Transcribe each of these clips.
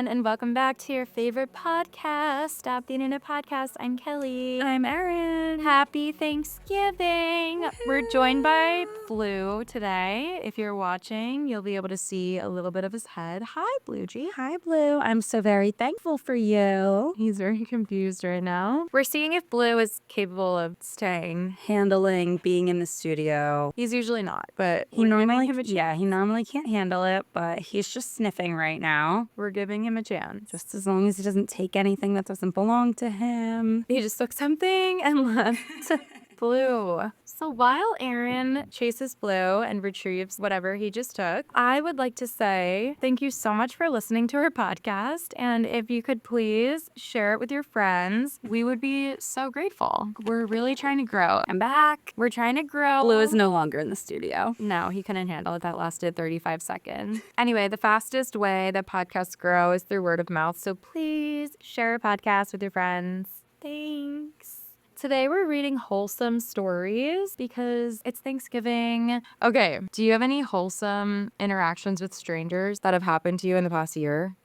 everyone, and welcome back to your favorite podcast, Stop the Internet Podcast. I'm Kelee. I'm Erin. Happy Thanksgiving. We're joined by Blue today. If you're watching, you'll be able to see a little bit of his head. Hi, Blue G. Hi, Blue. I'm so very thankful for you. He's very confused right now. We're seeing if Blue is capable of staying. Handling being in the studio. He's usually not, but He normally can't handle it, but he's just sniffing right now. we're giving him a chance. Just as long as he doesn't take anything that doesn't belong to him. He just took something and left. Blue. So while Erin chases Blue and retrieves whatever he just took, I would like to say thank you so much for listening to our podcast. And if you could please share it with your friends, we would be so grateful. We're really trying to grow. I'm back. We're trying to grow. Blue is no longer in the studio. No, he couldn't handle it. That lasted 35 seconds. Anyway, the fastest way that podcasts grow is through word of mouth. So please share a podcast with your friends. Thanks. Today we're reading wholesome stories because it's Thanksgiving. Okay, do you have any wholesome interactions with strangers that have happened to you in the past year?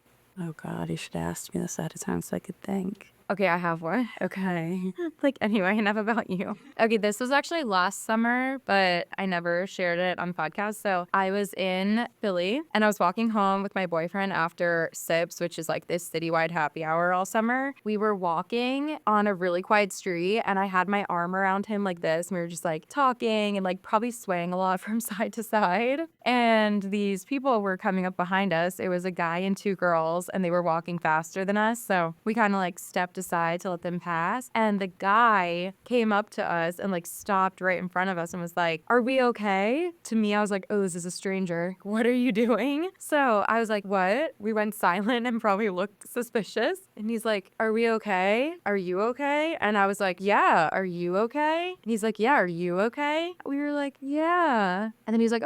Oh, God, you should ask me this at a time so I could think. Okay, I have one. Okay. Anyway, enough about you. Okay, this was actually last summer, but I never shared it on podcast. So I was in Philly and I was walking home with my boyfriend after Sips, which is like this citywide happy hour all summer. We were walking on a really quiet street and I had my arm around him like this. And we were just like talking and like probably swaying a lot from side to side. And these people were coming up behind us. It was a guy and two girls and they were walking faster than us. So we kind of like stepped aside to let them pass, and the guy came up to us and like stopped right in front of us and was like, "Are we okay?" To me, I was like, "Oh, this is a stranger. What are you doing?" So I was like, "What?" We went silent and probably looked suspicious, and he's like, "Are we okay? Are you okay?" And I was like, "Yeah, are you okay?" And he's like, "Yeah, are you okay?" We were like, "Yeah." And then he's like,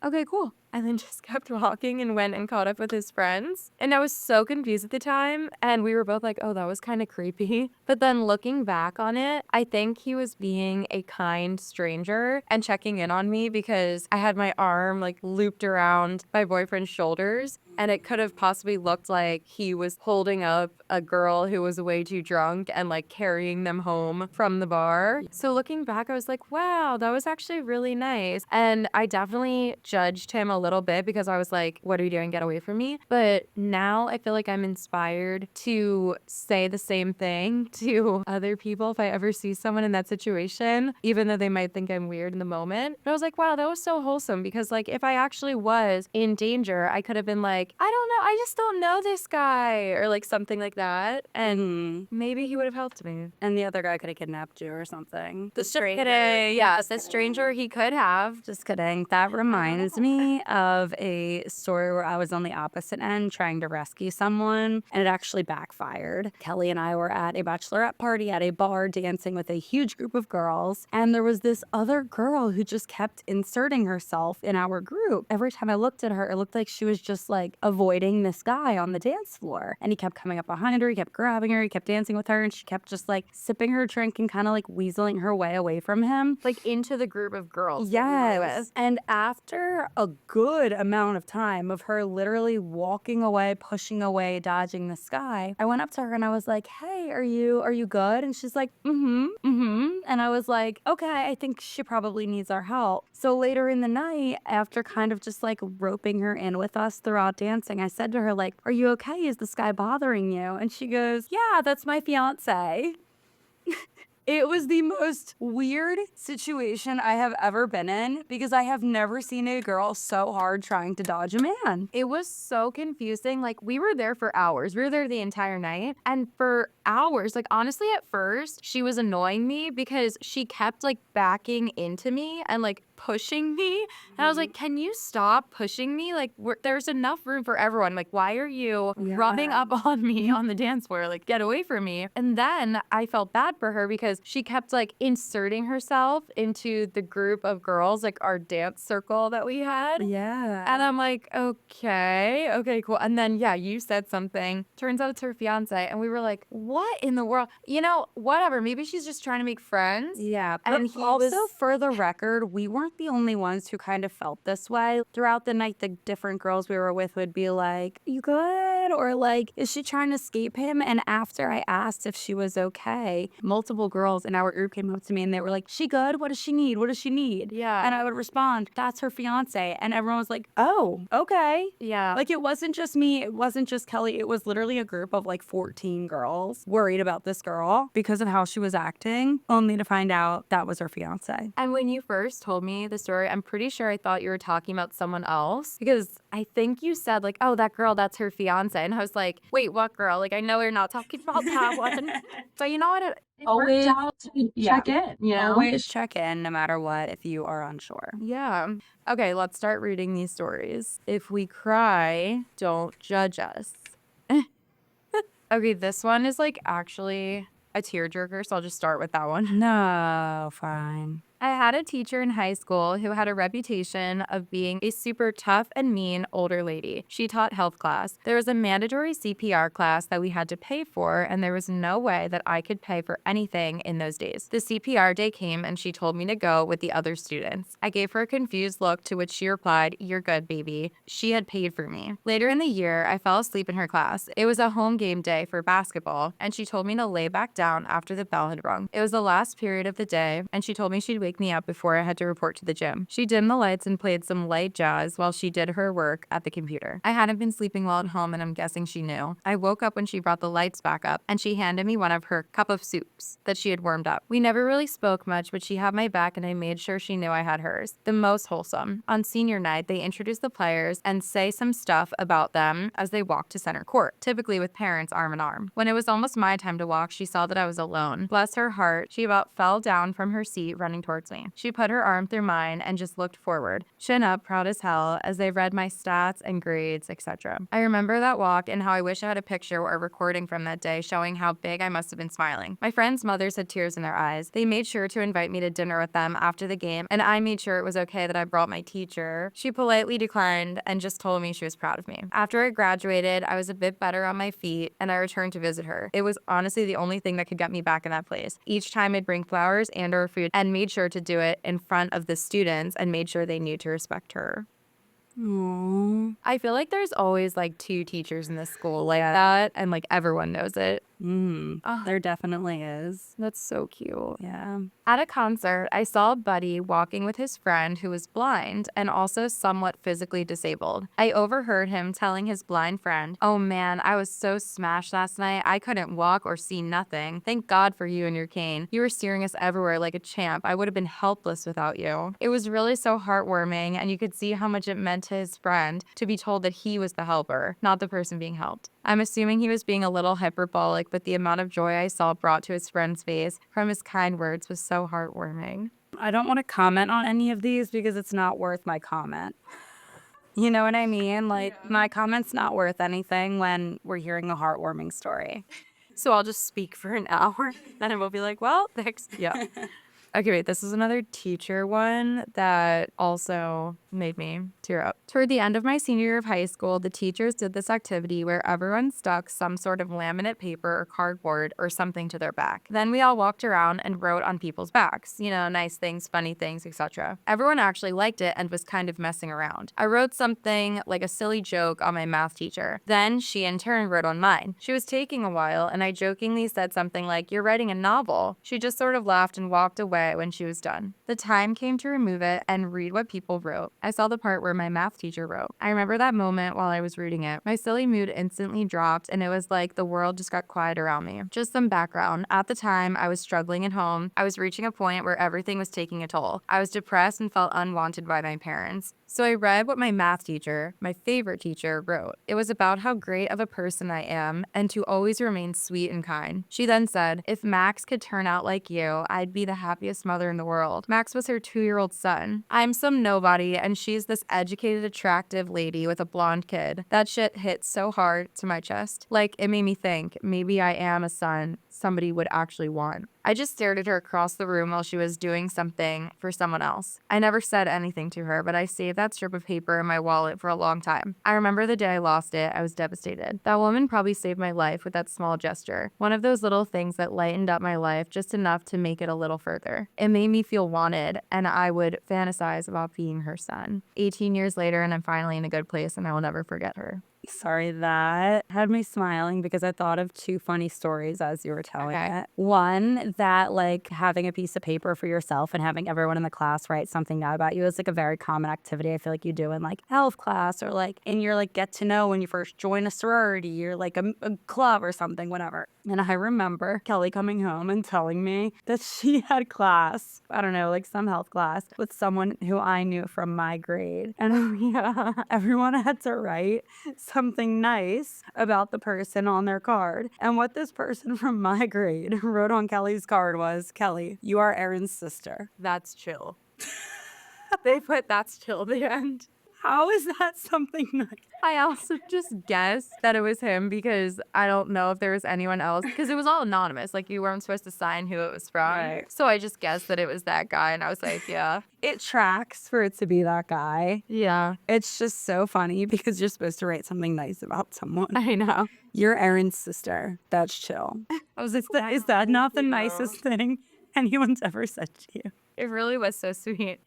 Okay, cool." And then just kept walking and went and caught up with his friends. And I was so confused at the time. And we were both like, oh, that was kind of creepy. But then looking back on it, I think he was being a kind stranger and checking in on me because I had my arm like looped around my boyfriend's shoulders. And it could have possibly looked like he was holding up a girl who was way too drunk and like carrying them home from the bar. So looking back, I was like, wow, that was actually really nice. And I definitely judged him a little bit because I was like, what are you doing? Get away from me. But now I feel like I'm inspired to say the same thing to other people if I ever see someone in that situation, even though they might think I'm weird in the moment. But I was like, wow, that was so wholesome because like if I actually was in danger, I could have been like, I don't know, I just don't know this guy or like something like that. And maybe he would have helped me. And the other guy could have kidnapped you or something. The stranger. Yes, the stranger he could have. Just kidding. That reminds me of a story where I was on the opposite end trying to rescue someone, and it actually backfired. Kelee and I were at a bachelorette party at a bar dancing with a huge group of girls, and there was this other girl who just kept inserting herself in our group. Every time I looked at her, it looked like she was just like avoiding this guy on the dance floor, and he kept coming up behind her, he kept grabbing her, he kept dancing with her, and she kept just like sipping her drink and kind of like weaseling her way away from him. Like into the group of girls. Yes. And after a good amount of time of her literally walking away, pushing away, dodging this guy, I went up to her and I was like, hey, are you good? And she's like, And I was like, okay, I think she probably needs our help. So later in the night, after kind of just like roping her in with us throughout dancing, I said to her, like, are you okay? Is this guy bothering you? And she goes, yeah, that's my fiance. It was the most weird situation I have ever been in because I have never seen a girl so hard trying to dodge a man. It was so confusing. Like, we were there for hours. We were there the entire night. And for hours, like, honestly, at first, she was annoying me because she kept, like, backing into me and, like, pushing me. And I was like, can you stop pushing me? Like, there's enough room for everyone. Like, why are you rubbing up on me on the dance floor? Like, get away from me. And then I felt bad for her because she kept like inserting herself into the group of girls, like our dance circle that we had. Yeah. And I'm like, okay, cool. And then, yeah, you said something. Turns out it's her fiance. And we were like, what in the world? You know, whatever. Maybe she's just trying to make friends. Yeah. And But also, for the record, we weren't not the only ones who kind of felt this way. Throughout the night, the different girls we were with would be like, you good? Or like, is she trying to escape him? And after I asked if she was okay, multiple girls in our group came up to me and they were like, she good? What does she need? What does she need? Yeah. And I would respond, that's her fiance. And everyone was like, oh, okay. Yeah. Like, it wasn't just me. It wasn't just Kelee. It was literally a group of like 14 girls worried about this girl because of how she was acting, only to find out that was her fiance. And when you first told me the story, I'm pretty sure I thought you were talking about someone else because I think you said like, oh, that girl, that's her fiance. And I was like, wait, what girl? Like, I know we're not talking about that one. But you know what? It Always worked out to check in, you know? Always check in no matter what if you are unsure. Yeah. Okay, let's start reading these stories. If we cry, don't judge us. Okay, this one is like actually a tearjerker, so I'll just start with that one. No, fine. I had a teacher in high school who had a reputation of being a super tough and mean older lady. She taught health class. There was a mandatory CPR class that we had to pay for, and there was no way that I could pay for anything in those days. The CPR day came, and she told me to go with the other students. I gave her a confused look, to which she replied, "You're good, baby." She had paid for me. Later in the year, I fell asleep in her class. It was a home game day for basketball, and she told me to lay back down after the bell had rung. It was the last period of the day, and she told me she'd wake me up before I had to report to the gym. She dimmed the lights and played some light jazz while she did her work at the computer. I hadn't been sleeping well at home, and I'm guessing she knew. I woke up when she brought the lights back up, and she handed me one of her cup of soups that she had warmed up. We never really spoke much, but she had my back, and I made sure she knew I had hers. The most wholesome. On senior night, they introduce the players and say some stuff about them as they walk to center court, typically with parents arm in arm. When it was almost my time to walk, she saw that I was alone. Bless her heart, she about fell down from her seat running towards me. She put her arm through mine and just looked forward, chin up, proud as hell, as they read my stats and grades, etc. I remember that walk and how I wish I had a picture or recording from that day showing how big I must have been smiling. My friends' mothers had tears in their eyes. They made sure to invite me to dinner with them after the game, and I made sure it was okay that I brought my teacher. She politely declined and just told me she was proud of me. After I graduated, I was a bit better on my feet, and I returned to visit her. It was honestly the only thing that could get me back in that place. Each time I'd bring flowers and or food and made sure to do it in front of the students and made sure they knew to respect her. Aww. I feel like there's always like two teachers in this school like that, and like everyone knows it. There definitely is. That's so cute. Yeah. At a concert, I saw a buddy walking with his friend who was blind and also somewhat physically disabled. I overheard him telling his blind friend, "Oh man, I was so smashed last night. I couldn't walk or see nothing. Thank God for you and your cane. You were steering us everywhere like a champ. I would have been helpless without you." It was really so heartwarming, and you could see how much it meant to his friend to be told that he was the helper, not the person being helped. I'm assuming he was being a little hyperbolic, but the amount of joy I saw brought to his friend's face from his kind words was so heartwarming. I don't want to comment on any of these because it's not worth my comment. You know what I mean? Like, my comment's not worth anything when we're hearing a heartwarming story. So I'll just speak for an hour, then we'll be like, well, thanks. Yeah. Okay, wait, this is another teacher one that also made me tear up. Toward the end of my senior year of high school, the teachers did this activity where everyone stuck some sort of laminate paper or cardboard or something to their back. Then we all walked around and wrote on people's backs, you know, nice things, funny things, etc. Everyone actually liked it and was kind of messing around. I wrote something like a silly joke on my math teacher. Then she in turn wrote on mine. She was taking a while, and I jokingly said something like, "You're writing a novel." She just sort of laughed and walked away when she was done. The time came to remove it and read what people wrote. I saw the part where my math teacher wrote. I remember that moment while I was reading it. My silly mood instantly dropped, and it was like the world just got quiet around me. Just some background. At the time, I was struggling at home. I was reaching a point where everything was taking a toll. I was depressed and felt unwanted by my parents. So I read what my math teacher, my favorite teacher, wrote. It was about how great of a person I am and to always remain sweet and kind. She then said, "If Max could turn out like you, I'd be the happiest mother in the world." Max was her 2-year-old son. I'm some nobody, and she's this educated, attractive lady with a blonde kid. That shit hit so hard to my chest. Like, it made me think, maybe I am a son somebody would actually want. I just stared at her across the room while she was doing something for someone else. I never said anything to her, but I saved that strip of paper in my wallet for a long time. I remember the day I lost it. I was devastated. That woman probably saved my life with that small gesture. One of those little things that lightened up my life just enough to make it a little further. It made me feel wanted, and I would fantasize about being her son. 18 years later, and I'm finally in a good place, and I will never forget her. Sorry, that had me smiling because I thought of two funny stories as you were telling Okay. it. One, that like having a piece of paper for yourself and having everyone in the class write something down about you is like a very common activity I feel like you do in like health class or like in your like get to know when you first join a sorority or like a club or something, whatever. And I remember Kelee coming home and telling me that she had class, I don't know, like some health class with someone who I knew from my grade. And yeah, everyone had to write something nice about the person on their card. And what this person from my grade wrote on Kelly's card was, Kelee, you are Erin's sister. That's chill. They put that's chill at the end. How is that something nice? I also just guessed that it was him because I don't know if there was anyone else because it was all anonymous. Like you weren't supposed to sign who it was from. Right. So I just guessed that it was that guy and I was like, yeah. It tracks for it to be that guy. Yeah. It's just so funny because you're supposed to write something nice about someone. I know. You're Erin's sister. That's chill. I was like, Is that not the nicest thing anyone's ever said to you? It really was so sweet.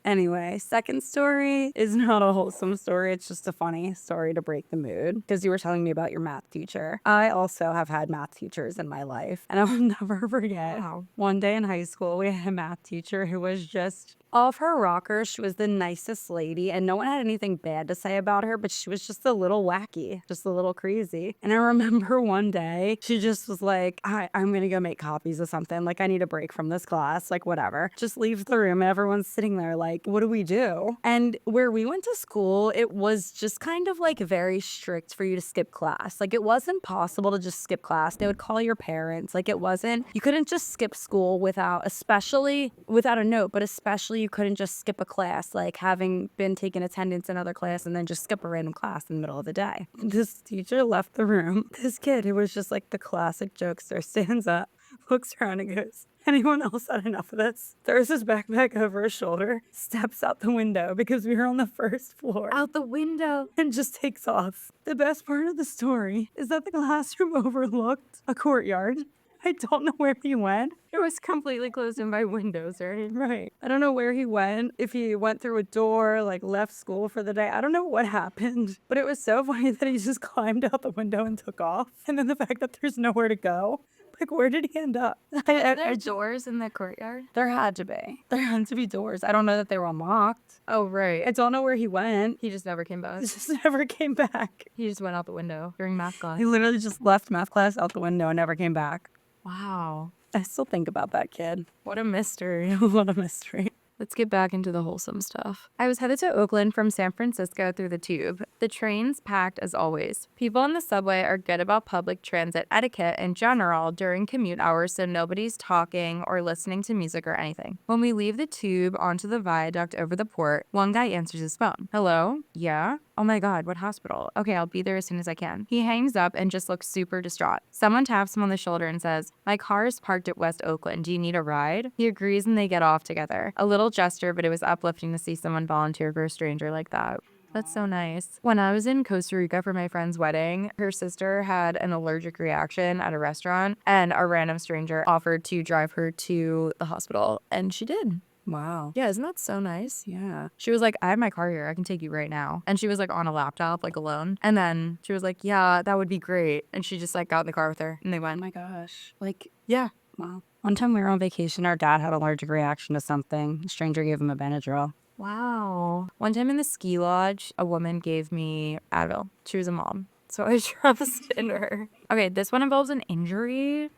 Anyway, second story is not a wholesome story. It's just a funny story to break the mood because you were telling me about your math teacher. I also have had math teachers in my life and I will never forget. Wow. One day in high school, we had a math teacher who was just off her rocker. She was the nicest lady and no one had anything bad to say about her, but she was just a little wacky, just a little crazy. And I remember one day she just was like, I'm going to go make copies of something. Like I need a break from this class, like whatever. Just leaves the room and everyone's sitting there like, what do we do? And where we went to school, it was just kind of like very strict for you to skip class. Like it wasn't possible to just skip class. They would call your parents. Like it wasn't, you couldn't just skip school without a note, but especially you couldn't just skip a class, like having been taking attendance in other class and then just skip a random class in the middle of the day. This teacher left the room. This kid who was just like the classic jokester stands up, looks around and goes, anyone else had enough of this? Throws his backpack over his shoulder, steps out the window because we were on the first floor. Out the window. And just takes off. The best part of the story is that the classroom overlooked a courtyard. I don't know where he went. It was completely closed in by windows, right? Right. I don't know where he went, if he went through a door, like left school for the day. I don't know what happened, but it was so funny that he just climbed out the window and took off. And then the fact that there's nowhere to go. Like, where did he end up? Are there doors in the courtyard? There had to be. There had to be doors. I don't know that they were unlocked. Oh, right. I don't know where he went. He just never came back. He just never came back. He just went out the window during math class. He literally just left math class out the window and never came back. Wow. I still think about that kid. What a mystery. What a mystery. Let's get back into the wholesome stuff. I was headed to Oakland from San Francisco through the tube. The train's packed as always. People on the subway are good about public transit etiquette in general during commute hours, so nobody's talking or listening to music or anything. When we leave the tube onto the viaduct over the port, one guy answers his phone. Hello? Yeah? Oh my God, what hospital? Okay, I'll be there as soon as I can. He hangs up and just looks super distraught. Someone taps him on the shoulder and says, my car is parked at West Oakland. Do you need a ride? He agrees and they get off together. A little gesture, but it was uplifting to see someone volunteer for a stranger like that. That's so nice. When I was in Costa Rica for my friend's wedding, her sister had an allergic reaction at a restaurant and a random stranger offered to drive her to the hospital and she did. Wow. Yeah, isn't that so nice? Yeah. She was like, I have my car here. I can take you right now. And she was like on a laptop, like alone. And then she was like, yeah, that would be great. And she just like got in the car with her and they Oh went. my gosh. Like, Yeah. wow. One time we were on vacation, our dad had an allergic reaction to something. A stranger gave him a Benadryl. Wow. One time in the ski lodge, a woman gave me Advil. She was a mom. So I trusted in her. Okay, this one involves an injury.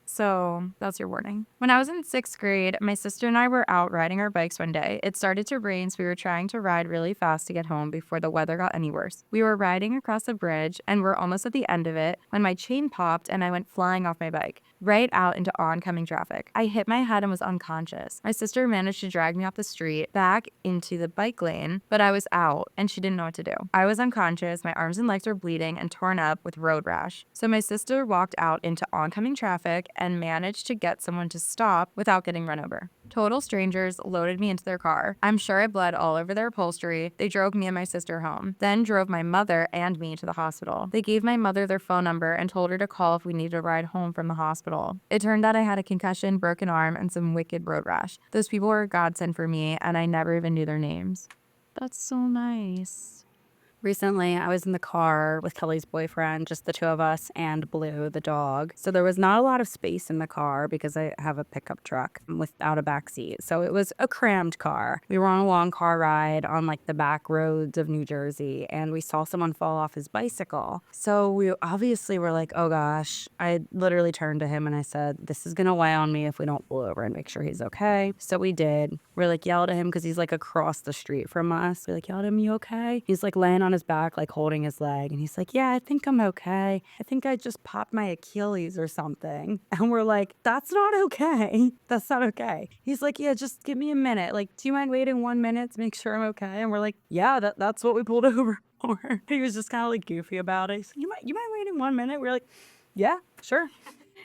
So that's your warning. When I was in 6th grade, my sister and I were out riding our bikes one day. It started to rain, so we were trying to ride really fast to get home before the weather got any worse. We were riding across a bridge and we're almost at the end of it when my chain popped and I went flying off my bike, right out into oncoming traffic. I hit my head and was unconscious. My sister managed to drag me off the street back into the bike lane, but I was out and she didn't know what to do. I was unconscious, my arms and legs were bleeding and torn up with road rash. So my sister walked out into oncoming traffic and managed to get someone to stop without getting run over. Total strangers loaded me into their car. I'm sure I bled all over their upholstery. They drove me and my sister home, then drove my mother and me to the hospital. They gave my mother their phone number and told her to call if we needed a ride home from the hospital. It turned out I had a concussion, broken arm, and some wicked road rash. Those people were a godsend for me, and I never even knew their names. That's so nice. Recently, I was in the car with Kelly's boyfriend, just the two of us, and Blue, the dog. So there was not a lot of space in the car because I have a pickup truck without a back seat. So it was a crammed car. We were on a long car ride on like the back roads of New Jersey, and we saw someone fall off his bicycle. So we obviously were like, oh gosh. I literally turned to him and I said, this is going to weigh on me if we don't pull over and make sure he's okay. So we did. We're like yelled at him because he's like across the street from us. We like yelled at him, you okay? He's like laying on his back, like holding his leg. And he's like, yeah, I think I'm okay. I think I just popped my Achilles or something. And we're like, that's not okay. That's not okay. He's like, yeah, just give me a minute. Like, do you mind waiting 1 minute to make sure I'm okay? And we're like, yeah, that's what we pulled over for. He was just kind of like goofy about it. He's like, you mind waiting 1 minute? We're like, yeah, sure.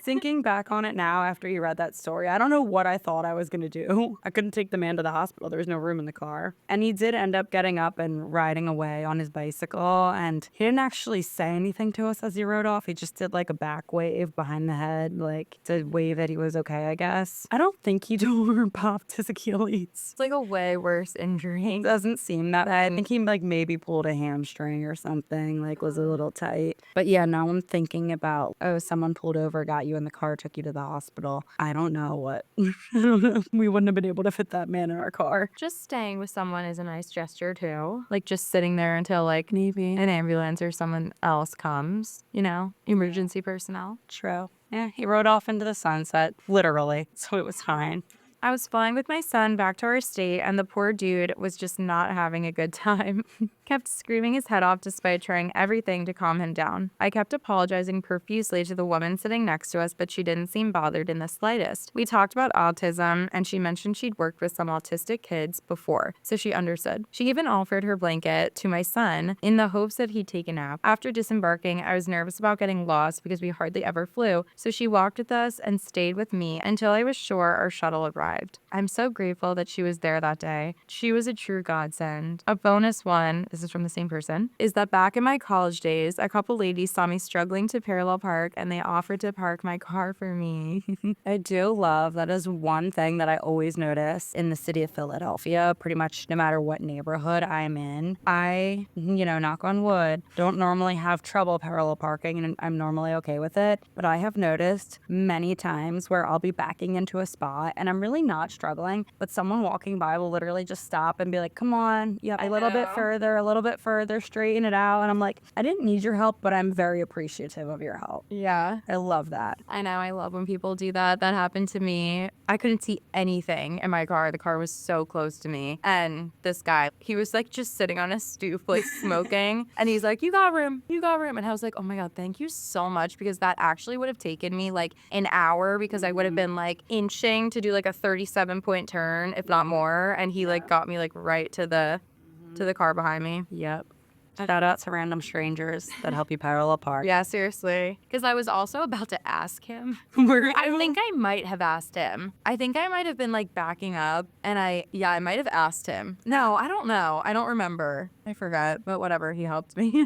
Thinking back on it now after you read that story, I don't know what I thought I was going to do. I couldn't take the man to the hospital. There was no room in the car. And he did end up getting up and riding away on his bicycle. And he didn't actually say anything to us as he rode off. He just did like a back wave behind the head, like to wave that he was okay, I guess. I don't think he tore or popped his Achilles. It's like a way worse injury. It doesn't seem that bad. I think he like maybe pulled a hamstring or something, like was a little tight. But yeah, now I'm thinking about, oh, someone pulled over, got you in the car, took you to the hospital. I don't know what. I don't know. We wouldn't have been able to fit that man in our car. Just staying with someone is a nice gesture too. Like just sitting there until like maybe an ambulance or someone else comes, you know, emergency personnel. True. Yeah, he rode off into the sunset, literally. So it was fine. I was flying with my son back to our state, and the poor dude was just not having a good time. Kept screaming his head off despite trying everything to calm him down. I kept apologizing profusely to the woman sitting next to us, but she didn't seem bothered in the slightest. We talked about autism, and she mentioned she'd worked with some autistic kids before, so she understood. She even offered her blanket to my son in the hopes that he'd take a nap. After disembarking, I was nervous about getting lost because we hardly ever flew, so she walked with us and stayed with me until I was sure our shuttle arrived. I'm so grateful that she was there that day. She was a true godsend. A bonus one, this is from the same person, is that back in my college days, a couple ladies saw me struggling to parallel park and they offered to park my car for me. I do love, that is one thing that I always notice in the city of Philadelphia, pretty much no matter what neighborhood I'm in. I, knock on wood, don't normally have trouble parallel parking and I'm normally okay with it. But I have noticed many times where I'll be backing into a spot and I'm really not struggling, but someone walking by will literally just stop and be like, come on, a little bit further, straighten it out. And I'm like, I didn't need your help, but I'm very appreciative of your help. Yeah. I love that. I know. I love when people do that. That happened to me. I couldn't see anything in my car. The car was so close to me. And this guy, he was like just sitting on a stoop, like smoking. And he's like, you got room. And I was like, oh my God, thank you so much. Because that actually would have taken me like an hour because I would have been like inching to do like a 37-point turn, if not more. And he like got me like right to the car behind me. Yep. Shout out to random strangers that help you parallel park. Yeah, seriously. Because I was also about to ask him. I think I might have asked him. I think I might have been like backing up and I might have asked him. No, I don't know. I don't remember. I forgot, but whatever, he helped me.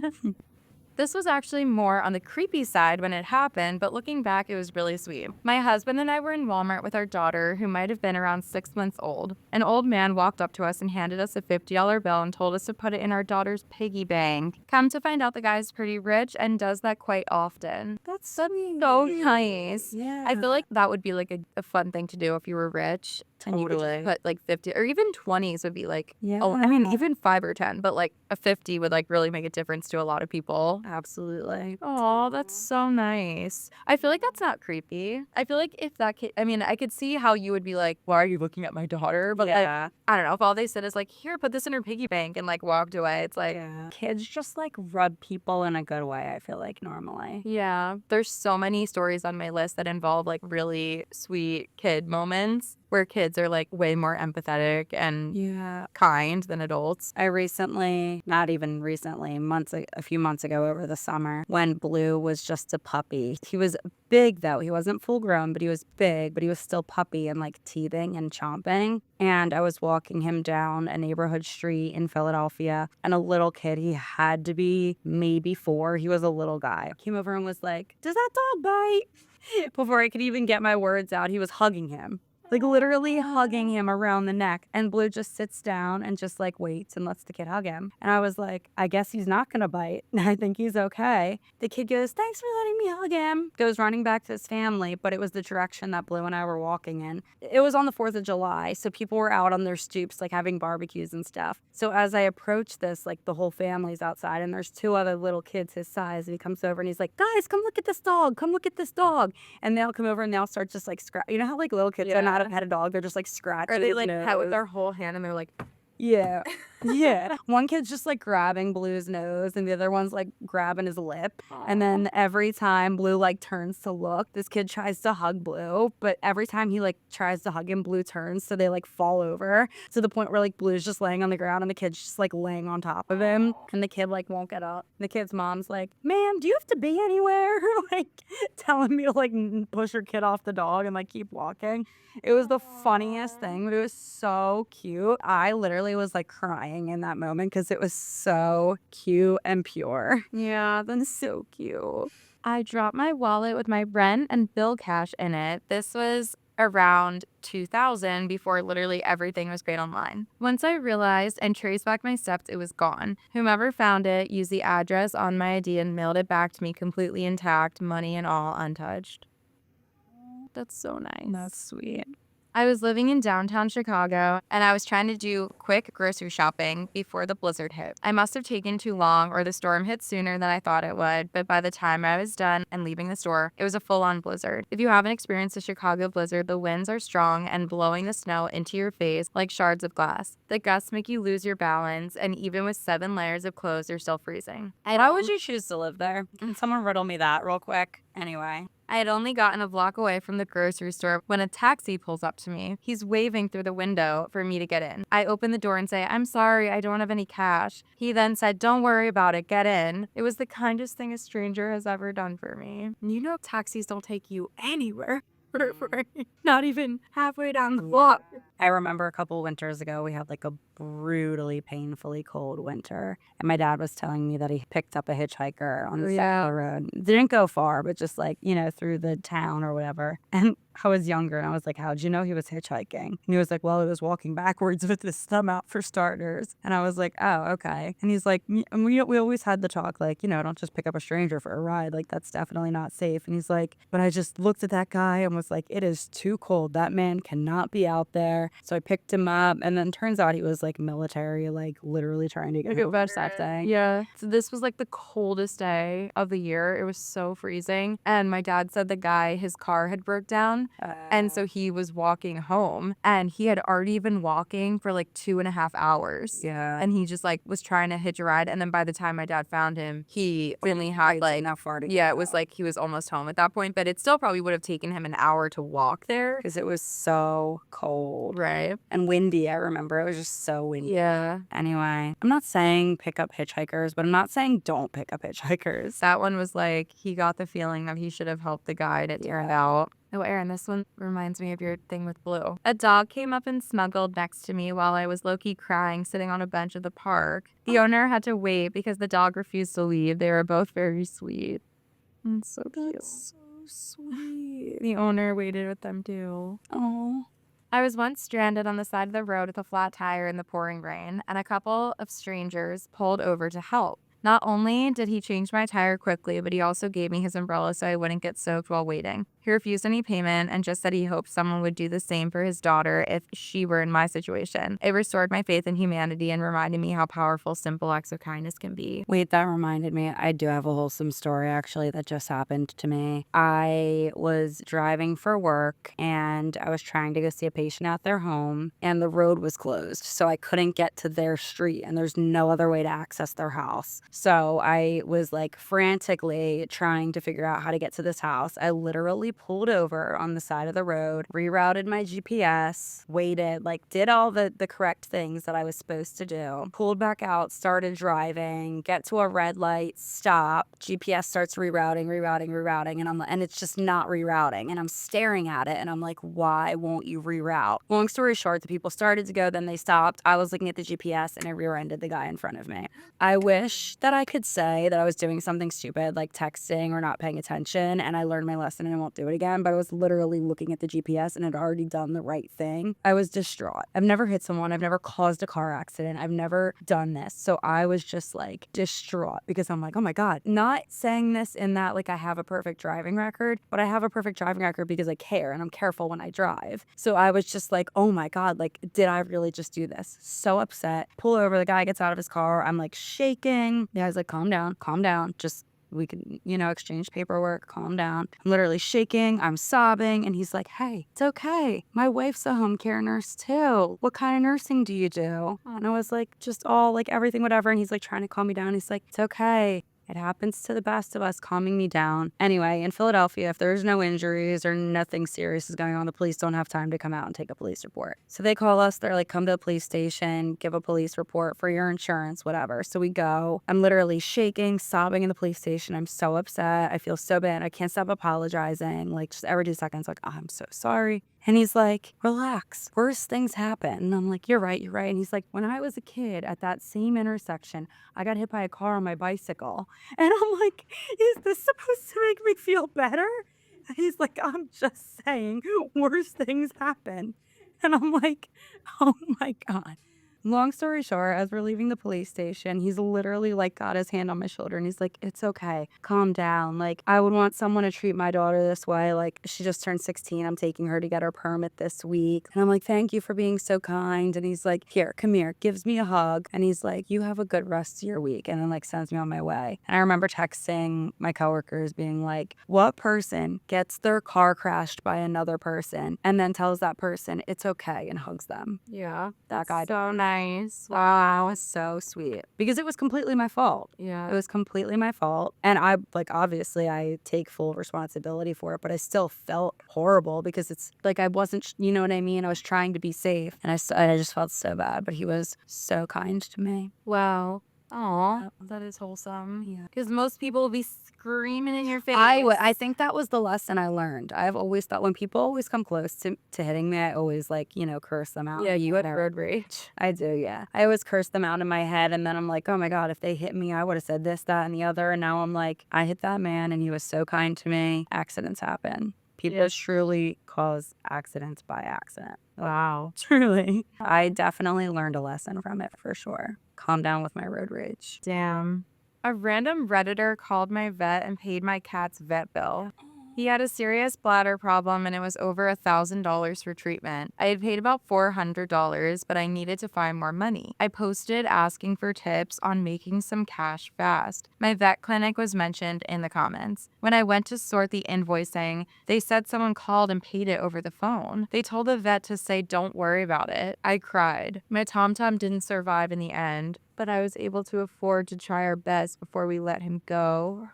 This was actually more on the creepy side when it happened, but looking back, it was really sweet. My husband and I were in Walmart with our daughter, who might have been around 6 months old. An old man walked up to us and handed us a $50 bill and told us to put it in our daughter's piggy bank. Come to find out, the guy's pretty rich and does that quite often. That's so nice. Yeah. I feel like that would be like a fun thing to do if you were rich. And you could just put like 50 or even 20s would be like, even 5 or 10, but like a 50 would like really make a difference to a lot of people. Absolutely. Oh, that's so nice. I feel like that's not creepy. I feel like if that kid, I could see how you would be like, why are you looking at my daughter? But I don't know, if all they said is like, here, put this in her piggy bank and like walked away, it's like. Yeah. Kids just like rub people in a good way, I feel like normally. Yeah. There's so many stories on my list that involve like really sweet kid moments. where kids are like way more empathetic and Yeah. kind than adults. I recently, not even recently, a few months ago over the summer, when Blue was just a puppy. He was big though. He wasn't full grown, but he was big, but he was still puppy and like teething and chomping. And I was walking him down a neighborhood street in Philadelphia, and a little kid, he had to be maybe 4. He was a little guy. Came over and was like, "Does that dog bite?" Before I could even get my words out, he was hugging him. Like literally hugging him around the neck. And Blue just sits down and just like waits and lets the kid hug him. And I was like, I guess he's not gonna bite. I think he's okay. The kid goes, "Thanks for letting me hug him." Goes running back to his family, but it was the direction that Blue and I were walking in. It was on the 4th of July, so people were out on their stoops, like having barbecues and stuff. So as I approach this, like the whole family's outside, and there's 2 other little kids his size. And he comes over and he's like, "Guys, come look at this dog. Come look at this dog." And they'll come over and they'll start just like scratch. You know how like little kids are not have had a dog, they're just like scratching. Or they his like nose. pet with their whole hand and they're like, Yeah. Yeah. One kid's just like grabbing Blue's nose and the other one's like grabbing his lip. And then every time Blue like turns to look, this kid tries to hug Blue. But every time he like tries to hug him, Blue turns. So they like fall over to the point where like Blue's just laying on the ground and the kid's just like laying on top of him. And the kid like won't get up. The kid's mom's like, "Ma'am, do you have to be anywhere?" Like telling me to like push her kid off the dog and like keep walking. It was the funniest thing, but it was so cute. I literally was like crying in that moment because it was so cute and pure. Yeah, that's so cute. I dropped my wallet with my rent and bill cash in it. This was around 2000, before literally everything was great online. Once I realized and traced back my steps, it was gone. Whomever found it used the address on my ID and mailed it back to me completely intact, money and all untouched. That's so nice. That's sweet. I was living in downtown Chicago, and I was trying to do quick grocery shopping before the blizzard hit. I must have taken too long, or the storm hit sooner than I thought it would, but by the time I was done and leaving the store, it was a full-on blizzard. If you haven't experienced a Chicago blizzard, the winds are strong and blowing the snow into your face like shards of glass. The gusts make you lose your balance, and even with 7 layers of clothes, you're still freezing. Why would you choose to live there? Can someone riddle me that real quick? Anyway. I had only gotten a block away from the grocery store when a taxi pulls up to me. He's waving through the window for me to get in. I open the door and say, "I'm sorry, I don't have any cash." He then said, "Don't worry about it, get in." It was the kindest thing a stranger has ever done for me. You know, taxis don't take you anywhere. Not even halfway down the block. I remember a couple winters ago, we had like a brutally, painfully cold winter. And my dad was telling me that he picked up a hitchhiker on the side of the road. Didn't go far, but just like, you know, through the town or whatever. And I was younger and I was like, "How'd you know he was hitchhiking?" And he was like, "Well, he was walking backwards with his thumb out for starters." And I was like, "Oh, okay." And he's like, and we always had the talk like, you know, don't just pick up a stranger for a ride. Like, that's definitely not safe. And he's like, "But I just looked at that guy and was like, it is too cold. That man cannot be out there." So I picked him up, and then turns out he was like military, like literally trying to get over that day. Yeah. So this was like the coldest day of the year. It was so freezing. And my dad said the guy, his car had broke down. And so he was walking home, and he had already been walking for like 2.5 hours. Yeah. And he just like was trying to hitch a ride. And then by the time my dad found him, he finally had like, not far to yeah, it was like he was almost home at that point, but it still probably would have taken him an hour to walk there. because it was so cold. Right. And windy, I remember. It was just so windy. Yeah. Anyway, I'm not saying pick up hitchhikers, but I'm not saying don't pick up hitchhikers. That one was like, he got the feeling that he should have helped the guy, and it turned out. Oh, Erin, this one reminds me of your thing with Blue. A dog came up and snuggled next to me while I was low-key crying, sitting on a bench at the park. The owner had to wait because the dog refused to leave. They were both very sweet. It's so cute. That's so sweet. The owner waited with them too. Oh. I was once stranded on the side of the road with a flat tire in the pouring rain, and a couple of strangers pulled over to help. Not only did he change my tire quickly, but he also gave me his umbrella so I wouldn't get soaked while waiting. He refused any payment and just said he hoped someone would do the same for his daughter if she were in my situation. It restored my faith in humanity and reminded me how powerful simple acts of kindness can be. Wait, that reminded me. I do have a wholesome story actually that just happened to me. I was driving for work and I was trying to go see a patient at their home, and the road was closed. So I couldn't get to their street, and there's no other way to access their house. So I was like frantically trying to figure out how to get to this house. I literally pulled over on the side of the road, rerouted my GPS, waited, like did all the correct things that I was supposed to do, pulled back out, started driving, get to a red light, stop, GPS starts rerouting, and it's just not rerouting. And I'm staring at it and I'm like, why won't you reroute? Long story short, the people started to go, then they stopped. I was looking at the GPS and I rear-ended the guy in front of me. I wish that I could say that I was doing something stupid like texting or not paying attention and I learned my lesson and I won't do it again, but I was literally looking at the GPS and had already done the right thing. I was distraught. I've never hit someone. I've never caused a car accident. I've never done this. So I was just like distraught because I'm like, oh my God, not saying this in that like I have a perfect driving record, but I have a perfect driving record because I care and I'm careful when I drive. So I was just like, oh my God, like, did I really just do this? So upset. Pull over. The guy gets out of his car. I'm like shaking. The guy's like, calm down. Just we can, exchange paperwork, calm down. I'm literally shaking, I'm sobbing, and he's like, hey, it's okay. My wife's a home care nurse too. What kind of nursing do you do? And I was like, just all like everything, whatever. And he's like trying to calm me down. He's like, it's okay. It happens to the best of us, calming me down. Anyway, in Philadelphia, if there's no injuries or nothing serious is going on, the police don't have time to come out and take a police report. So they call us, they're like, come to the police station, give a police report for your insurance, whatever. So we go. I'm literally shaking, sobbing in the police station. I'm so upset. I feel so bad. I can't stop apologizing. Like just every 2 seconds, like, oh, I'm so sorry. And he's like, relax, worse things happen. And I'm like, you're right. And he's like, when I was a kid at that same intersection, I got hit by a car on my bicycle. And I'm like, is this supposed to make me feel better? And he's like, I'm just saying, worse things happen. And I'm like, oh my God. Long story short, as we're leaving the police station, he's literally like got his hand on my shoulder and he's like, it's okay. Calm down. Like, I would want someone to treat my daughter this way. Like, she just turned 16. I'm taking her to get her permit this week. And I'm like, thank you for being so kind. And he's like, here, come here, gives me a hug. And he's like, you have a good rest of your week. And then like sends me on my way. And I remember texting my coworkers being like, what person gets their car crashed by another person and then tells that person it's okay and hugs them? Yeah. That guy. So nice. Wow, it was so sweet because it was completely my fault. Yeah. It was completely my fault. And I obviously I take full responsibility for it, but I still felt horrible because it's like I wasn't, you know what I mean? I was trying to be safe and I just felt so bad, but he was so kind to me. Wow. Aw, that is wholesome. Yeah. Because most people will be screaming in your face. I think that was the lesson I learned. I've always thought when people always come close to hitting me, I always like, curse them out. Yeah, you had road rage. I do, yeah. I always curse them out in my head and then I'm like, oh my God, if they hit me, I would have said this, that, and the other. And now I'm like, I hit that man and he was so kind to me. Accidents happen. People truly cause accidents by accident. Wow. Truly. I definitely learned a lesson from it for sure. Calm down with my road rage. Damn. A random Redditor called my vet and paid my cat's vet bill. He had a serious bladder problem and it was over $1,000 for treatment. I had paid about $400, but I needed to find more money. I posted asking for tips on making some cash fast. My vet clinic was mentioned in the comments. When I went to sort the invoicing, they said someone called and paid it over the phone. They told the vet to say don't worry about it. I cried. My TomTom didn't survive in the end, but I was able to afford to try our best before we let him go.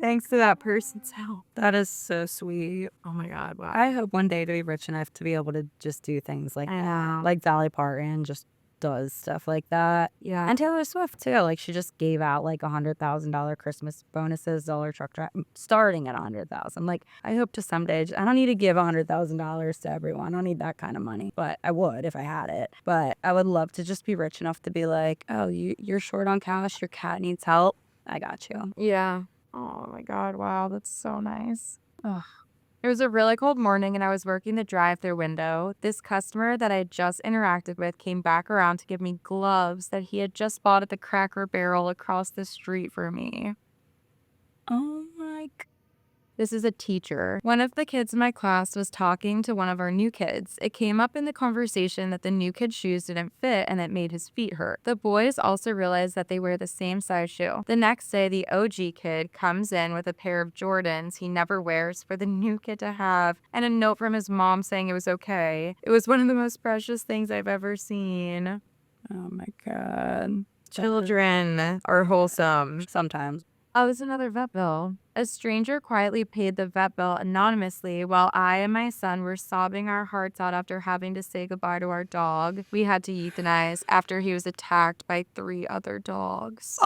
Thanks to that person's help. That is so sweet. Oh my God, wow. I hope one day to be rich enough to be able to just do things like that. Like Dolly Parton just does stuff like that. Yeah. And Taylor Swift too. Like she just gave out like $100,000 Christmas bonuses, dollar truck drive, starting at $100,000. Like I hope to someday. I don't need to give $100,000 to everyone. I don't need that kind of money, but I would if I had it. But I would love to just be rich enough to be like, oh, you're short on cash. Your cat needs help. I got you. Yeah. Oh my God, wow, that's so nice. Ugh. It was a really cold morning and I was working the drive-thru window. This customer that I had just interacted with came back around to give me gloves that he had just bought at the Cracker Barrel across the street for me. Oh my God. This is a teacher. One of the kids in my class was talking to one of our new kids. It came up in the conversation that the new kid's shoes didn't fit and it made his feet hurt. The boys also realized that they wear the same size shoe. The next day, the OG kid comes in with a pair of Jordans he never wears for the new kid to have and a note from his mom saying it was okay. It was one of the most precious things I've ever seen. Oh my God. Children are wholesome. Sometimes. Oh, it's another vet bill. A stranger quietly paid the vet bill anonymously while I and my son were sobbing our hearts out after having to say goodbye to our dog we had to euthanize after he was attacked by 3 other dogs.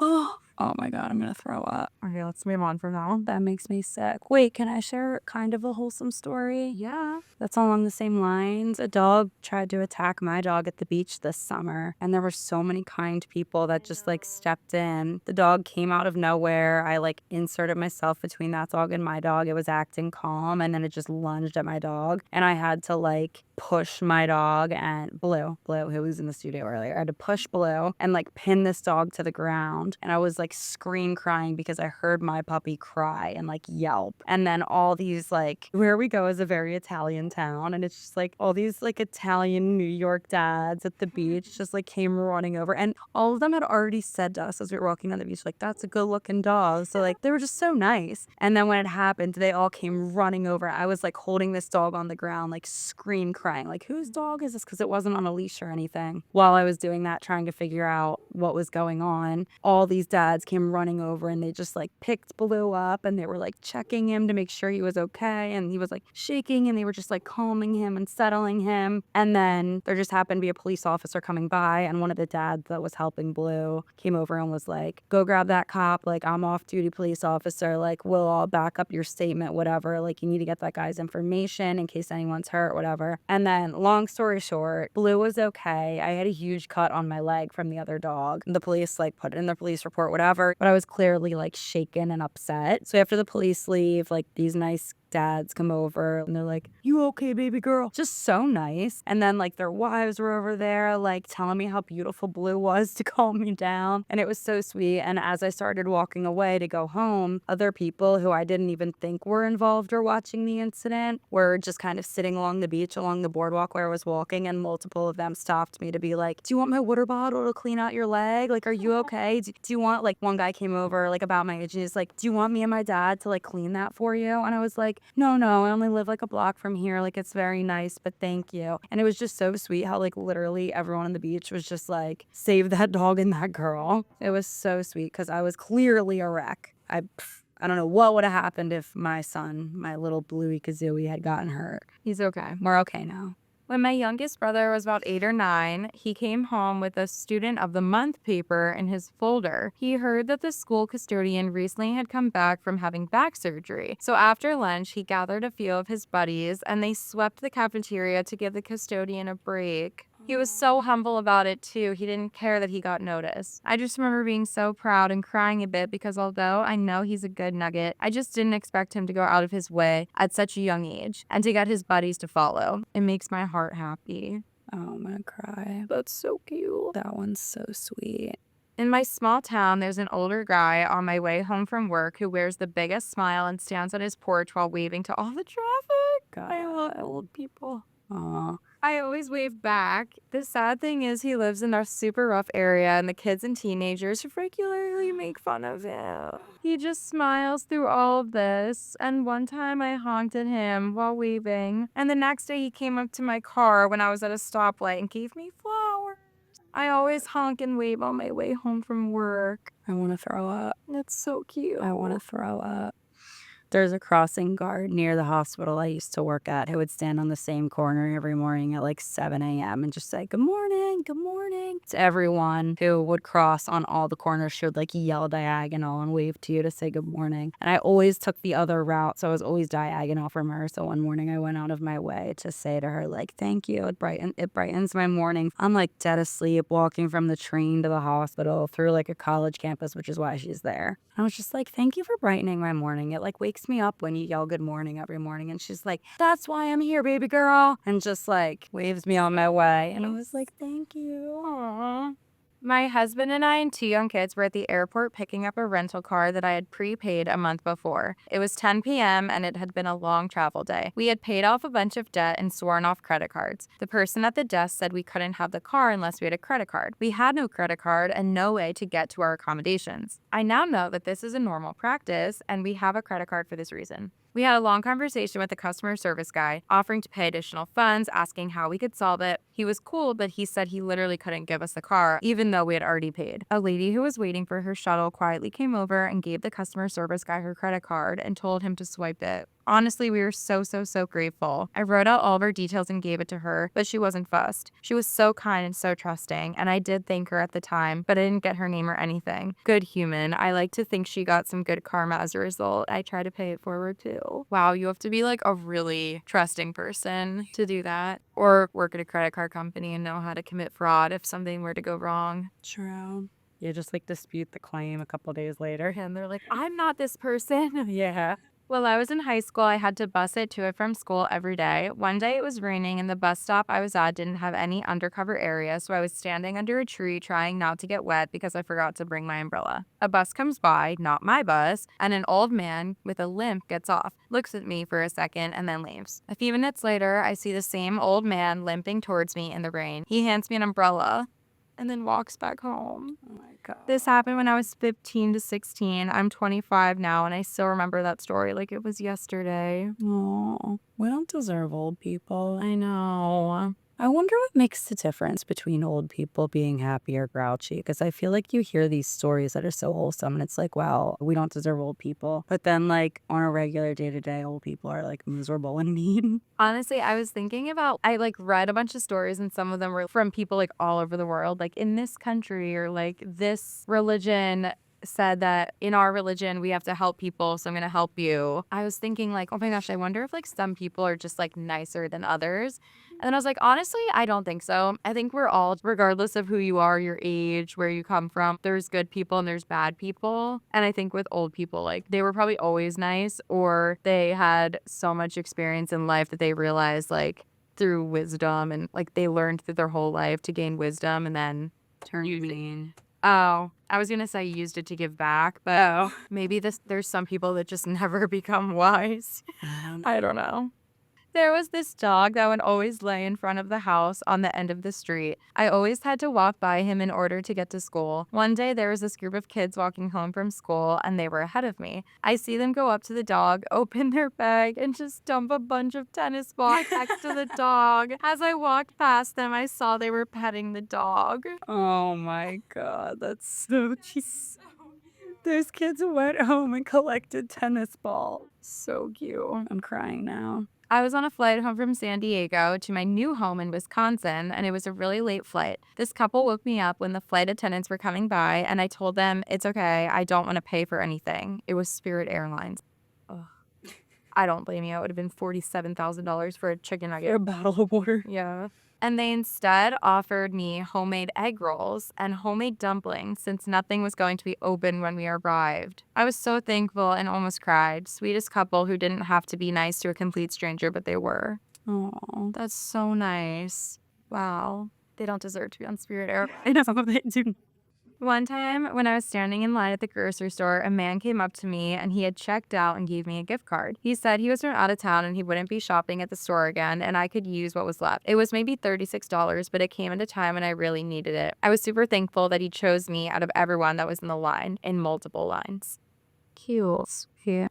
Oh my God, I'm gonna throw up. Okay, let's move on from that one. That makes me sick. Wait, can I share kind of a wholesome story? Yeah. That's along the same lines. A dog tried to attack my dog at the beach this summer, and there were so many kind people that just like stepped in. The dog came out of nowhere. I like inserted myself between that dog and my dog. It was acting calm, and then it just lunged at my dog, and I had to like push my dog and Blue, who was in the studio earlier. I had to push Blue and like pin this dog to the ground, and I was like scream crying because I heard my puppy cry and like yelp. And then all these like, where we go is a very Italian town, and it's just like all these like Italian New York dads at the beach just like came running over, and all of them had already said to us as we were walking down the beach, like, that's a good looking dog. So like they were just so nice. And then when it happened, they all came running over. I was like holding this dog on the ground, like scream crying, like, whose dog is this? Because it wasn't on a leash or anything. While I was doing that, trying to figure out what was going on, all these dads came running over, and they just like picked Blue up, and they were like checking him to make sure he was okay. And he was like shaking, and they were just like calming him and settling him. And then there just happened to be a police officer coming by, and one of the dads that was helping Blue came over and was like, go grab that cop. Like, I'm off duty police officer. Like, we'll all back up your statement, whatever. Like, you need to get that guy's information in case anyone's hurt, whatever. And then long story short, Blue was okay. I had a huge cut on my leg from the other dog. The police like put it in their police report, whatever. But I was clearly like shaken and upset. So after the police leave, like these nice dads come over and they're like, you okay, baby girl? Just so nice. And then like their wives were over there like telling me how beautiful Blue was to calm me down. And it was so sweet. And as I started walking away to go home, other people who I didn't even think were involved or watching the incident were just kind of sitting along the beach, along the boardwalk where I was walking, and multiple of them stopped me to be like, do you want my water bottle to clean out your leg? Like, are you okay? Do you want, like, one guy came over like about my age and he's like, do you want me and my dad to like clean that for you? And I was like, no, I only live like a block from here. Like, it's very nice, but thank you. And it was just so sweet how like literally everyone on the beach was just like, save that dog and that girl. It was so sweet because I was clearly a wreck. I don't know what would have happened if my son, my little Bluey Kazooie, had gotten hurt. He's okay. We're okay now. When my youngest brother was about 8 or 9, he came home with a Student of the Month paper in his folder. He heard that the school custodian recently had come back from having back surgery. So after lunch, he gathered a few of his buddies and they swept the cafeteria to give the custodian a break. He was so humble about it too. He didn't care that he got noticed. I just remember being so proud and crying a bit because although I know he's a good nugget, I just didn't expect him to go out of his way at such a young age and to get his buddies to follow. It makes my heart happy. Oh, I'm gonna cry. That's so cute. That one's so sweet. In my small town, there's an older guy on my way home from work who wears the biggest smile and stands on his porch while waving to all the traffic. God. I love old people. Aw. I always wave back. The sad thing is he lives in a super rough area and the kids and teenagers regularly make fun of him. He just smiles through all of this. And one time I honked at him while waving. And the next day he came up to my car when I was at a stoplight and gave me flowers. I always honk and wave on my way home from work. I want to throw up. That's so cute. I want to throw up. There's a crossing guard near the hospital I used to work at who would stand on the same corner every morning at like 7 a.m. and just say, good morning to everyone who would cross on all the corners. She would like yell diagonal and wave to you to say good morning. And I always took the other route, so I was always diagonal from her. So one morning I went out of my way to say to her, like, thank you. It brightens my morning. I'm like dead asleep walking from the train to the hospital through like a college campus, which is why she's there. I was just like, thank you for brightening my morning. It like wakes me up when you yell good morning every morning. And she's like, that's why I'm here, baby girl. And just like waves me on my way. And I was like, thank you. Aww. My husband and I and 2 young kids were at the airport picking up a rental car that I had prepaid a month before. It was 10 p.m. and it had been a long travel day. We had paid off a bunch of debt and sworn off credit cards. The person at the desk said we couldn't have the car unless we had a credit card. We had no credit card and no way to get to our accommodations. I now know that this is a normal practice and we have a credit card for this reason. We had a long conversation with the customer service guy, offering to pay additional funds, asking how we could solve it. He was cool, but he said he literally couldn't give us the car, even though we had already paid. A lady who was waiting for her shuttle quietly came over and gave the customer service guy her credit card and told him to swipe it. Honestly, we were so grateful. I wrote out all of our details and gave it to her, but she wasn't fussed. She was so kind and so trusting, and I did thank her at the time, but I didn't get her name or anything. Good human. I like to think she got some good karma as a result. I try to pay it forward too. Wow, you have to be like a really trusting person to do that, or work at a credit card company and know how to commit fraud if something were to go wrong. True. You just like dispute the claim a couple days later. And they're like, I'm not this person. Yeah. While I was in high school, I had to bus it to and from school every day. One day it was raining and the bus stop I was at didn't have any undercover area, so I was standing under a tree trying not to get wet because I forgot to bring my umbrella. A bus comes by, not my bus, and an old man with a limp gets off, looks at me for a second, and then leaves. A few minutes later, I see the same old man limping towards me in the rain. He hands me an umbrella and then walks back home. Oh my God. This happened when I was 15 to 16. I'm 25 now, and I still remember that story like it was yesterday. Oh, we don't deserve old people. I know. I wonder what makes the difference between old people being happy or grouchy, because I feel like you hear these stories that are so wholesome and it's like, wow, we don't deserve old people. But then like on a regular day-to-day, old people are like miserable and mean. Honestly, I was thinking about, I like read a bunch of stories and some of them were from people like all over the world, like in this country or like this religion said that in our religion we have to help people, so I'm gonna help you. I was thinking like, oh my gosh, I wonder if like some people are just like nicer than others. And then I was like, honestly, I don't think so. I think we're all, regardless of who you are, your age, where you come from, there's good people and there's bad people. And I think with old people, like they were probably always nice, or they had so much experience in life that they realized like through wisdom and like they learned through their whole life to gain wisdom and then Turn mean. Oh, I was gonna say used it to give back, but maybe there's some people that just never become wise. I don't know. There was this dog that would always lay in front of the house on the end of the street. I always had to walk by him in order to get to school. One day there was this group of kids walking home from school and they were ahead of me. I see them go up to the dog, open their bag, and just dump a bunch of tennis balls next to the dog. As I walked past them, I saw they were petting the dog. Oh my God, that's so cute. Those kids went home and collected tennis balls. So cute. I'm crying now. I was on a flight home from San Diego to my new home in Wisconsin, and it was a really late flight. This couple woke me up when the flight attendants were coming by, and I told them, it's okay, I don't want to pay for anything. It was Spirit Airlines. Ugh. I don't blame you. It would have been $47,000 for a chicken nugget. A bottle of water. Yeah. And they instead offered me homemade egg rolls and homemade dumplings since nothing was going to be open when we arrived. I was so thankful and almost cried. Sweetest couple who didn't have to be nice to a complete stranger, but they were. Oh, That's so nice. Wow. They don't deserve to be on Spirit Air. I know they do. One time, when I was standing in line at the grocery store, a man came up to me and he had checked out and gave me a gift card. He said he was from out of town and he wouldn't be shopping at the store again and I could use what was left. It was maybe $36, but it came at a time when I really needed it. I was super thankful that he chose me out of everyone that was in the line, in multiple lines. Cute. Yeah.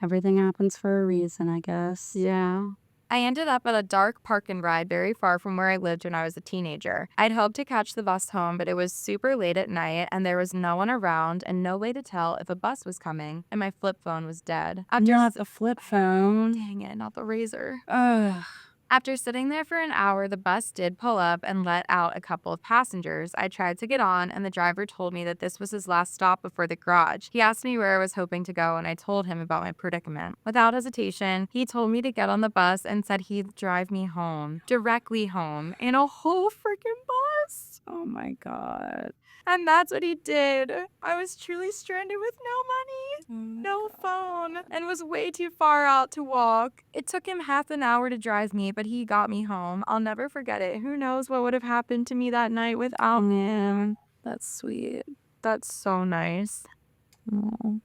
Everything happens for a reason, I guess. Yeah. I ended up at a dark park and ride very far from where I lived when I was a teenager. I'd hoped to catch the bus home, but it was super late at night and there was no one around and no way to tell if a bus was coming, and my flip phone was dead. Not the flip phone. Dang it, not the razor. Ugh. After sitting there for an hour, the bus did pull up and let out a couple of passengers. I tried to get on, and the driver told me that this was his last stop before the garage. He asked me where I was hoping to go, and I told him about my predicament. Without hesitation, he told me to get on the bus and said he'd drive me home, directly home, in a whole freaking bus. Oh my God. And that's what he did. I was truly stranded with no money, no phone, and was way too far out to walk. It took him half an hour to drive me, but he got me home. I'll never forget it. Who knows what would have happened to me that night without him. That's sweet. That's so nice. Oh.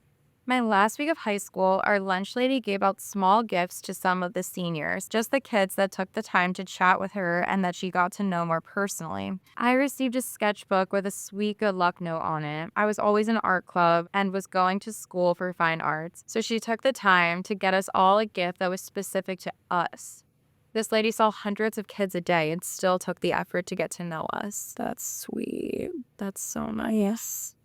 My last week of high school, our lunch lady gave out small gifts to some of the seniors, just the kids that took the time to chat with her and that she got to know more personally. I received a sketchbook with a sweet good luck note on it. I was always in art club and was going to school for fine arts, so she took the time to get us all a gift that was specific to us. This lady saw hundreds of kids a day and still took the effort to get to know us. That's sweet. That's so nice.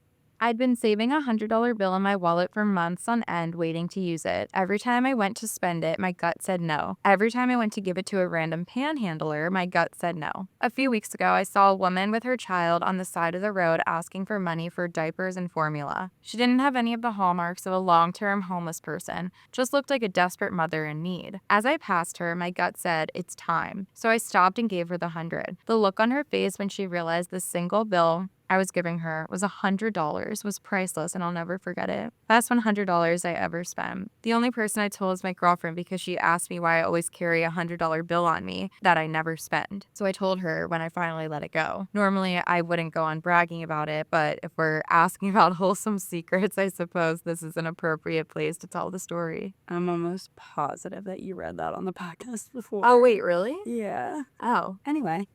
I'd been saving a $100 bill in my wallet for months on end waiting to use it. Every time I went to spend it, my gut said no. Every time I went to give it to a random panhandler, my gut said no. A few weeks ago, I saw a woman with her child on the side of the road asking for money for diapers and formula. She didn't have any of the hallmarks of a long-term homeless person, just looked like a desperate mother in need. As I passed her, my gut said, it's time. So I stopped and gave her the 100. The look on her face when she realized the single bill I was giving her was $100, was priceless, and I'll never forget it. Best $100 I ever spent. The only person I told was my girlfriend because she asked me why I always carry a $100 bill on me that I never spend. So I told her when I finally let it go. Normally, I wouldn't go on bragging about it, but if we're asking about wholesome secrets, I suppose this is an appropriate place to tell the story. I'm almost positive that you read that on the podcast before. Oh, wait, really? Yeah. Oh, Anyway.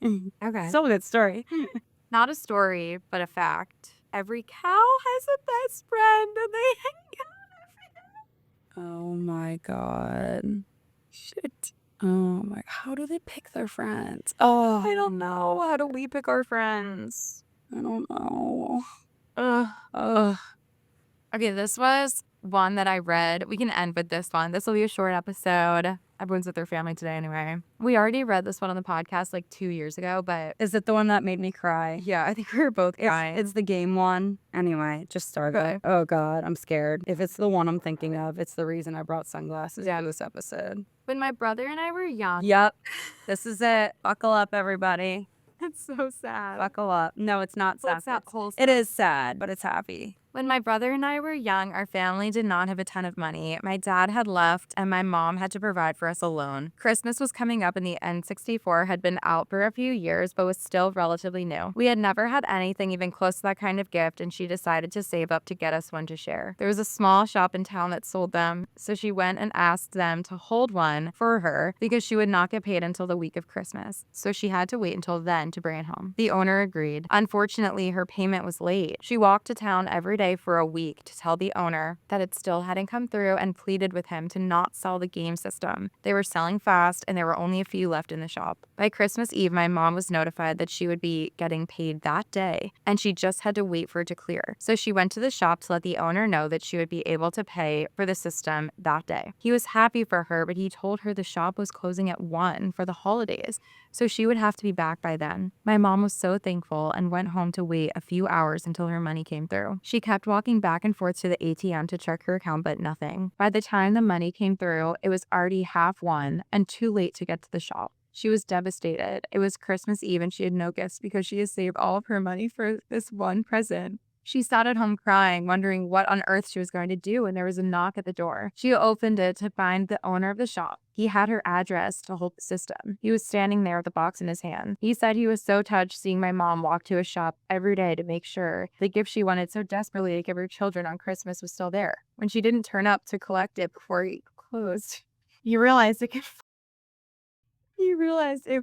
okay. Still a good story. Not a story, but a fact. Every cow has a best friend and they hang out. Oh my god. Shit. Oh my, how do they pick their friends? Oh, I don't know. How do we pick our friends? I don't know. Ugh. Okay, this was one that I read. We can end with this one. This will be a short episode. Everyone's with their family today anyway. We already read this one on the podcast like 2 years ago, but Is it the one that made me cry? yeah, I think we were both crying. It's the game one. Anyway, just start. Okay. Oh god, I'm scared. If it's the one I'm thinking of, it's the reason I brought sunglasses to this episode. When my brother and I were young. Yep. This is it. Buckle up, everybody. It's so sad. Buckle up. No, it's not sad. What's that wholesome? It is sad, but it's happy. When my brother and I were young, our family did not have a ton of money. My dad had left and my mom had to provide for us alone. Christmas was coming up and the N64 had been out for a few years but was still relatively new. We had never had anything even close to that kind of gift and she decided to save up to get us one to share. There was a small shop in town that sold them, so she went and asked them to hold one for her because she would not get paid until the week of Christmas. So she had to wait until then to bring it home. The owner agreed. Unfortunately, her payment was late. She walked to town every day for a week to tell the owner that it still hadn't come through and pleaded with him to not sell the game system. They were selling fast and there were only a few left in the shop. By Christmas Eve, my mom was notified that she would be getting paid that day and she just had to wait for it to clear. So she went to the shop to let the owner know that she would be able to pay for the system that day. He was happy for her, but he told her the shop was closing at 1 for the holidays, so she would have to be back by then. My mom was so thankful and went home to wait a few hours until her money came through. She kept walking back and forth to the ATM to check her account, but nothing. By the time the money came through, it was already 1:30 and too late to get to the shop. She was devastated. It was Christmas Eve and she had no gifts because she had saved all of her money for this one present. She sat at home crying, wondering what on earth she was going to do when there was a knock at the door. She opened it to find the owner of the shop. He had her address to hold the system. He was standing there with a box in his hand. He said he was so touched seeing my mom walk to a shop every day to make sure the gift she wanted so desperately to give her children on Christmas was still there. When she didn't turn up to collect it before he closed, he realized it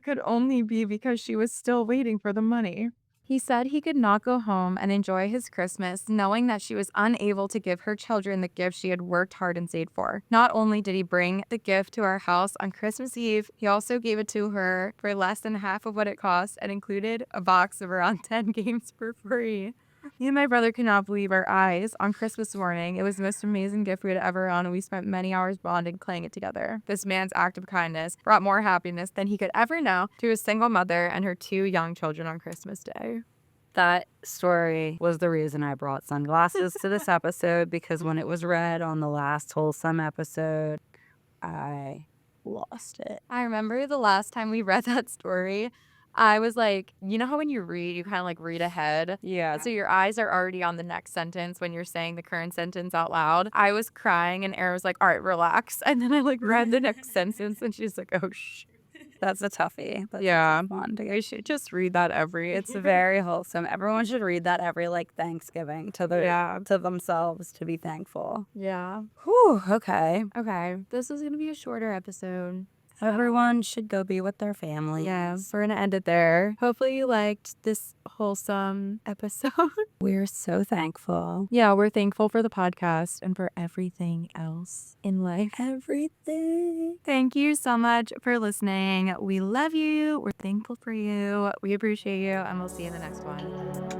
could only be because she was still waiting for the money. He said he could not go home and enjoy his Christmas knowing that she was unable to give her children the gift she had worked hard and saved for. Not only did he bring the gift to our house on Christmas Eve, he also gave it to her for less than half of what it cost and included a box of around 10 games for free. Me and my brother could not believe our eyes. On Christmas morning, it was the most amazing gift we had ever owned, and we spent many hours bonding playing it together. This man's act of kindness brought more happiness than he could ever know to a single mother and her 2 young children on Christmas Day. That story was the reason I brought sunglasses to this episode, because when it was read on the last Wholesome episode, I lost it. I remember the last time we read that story, I was like, you know how when you read, you kind of like read ahead? Yeah. So your eyes are already on the next sentence when you're saying the current sentence out loud. I was crying and Erin was like, all right, relax. And then I like read the next sentence and she's like, oh, shit. That's a toughie. That's Yeah. a tough one to I get. should just read that every. It's very wholesome. Everyone should read that every like Thanksgiving to themselves to be thankful. Yeah. Whew, okay. Okay. This is going to be a shorter episode. Everyone should go be with their family. Yeah. We're going to end it there. Hopefully you liked this wholesome episode. We're so thankful. Yeah, we're thankful for the podcast and for everything else in life. Everything. Thank you so much for listening. We love you. We're thankful for you. We appreciate you. And we'll see you in the next one.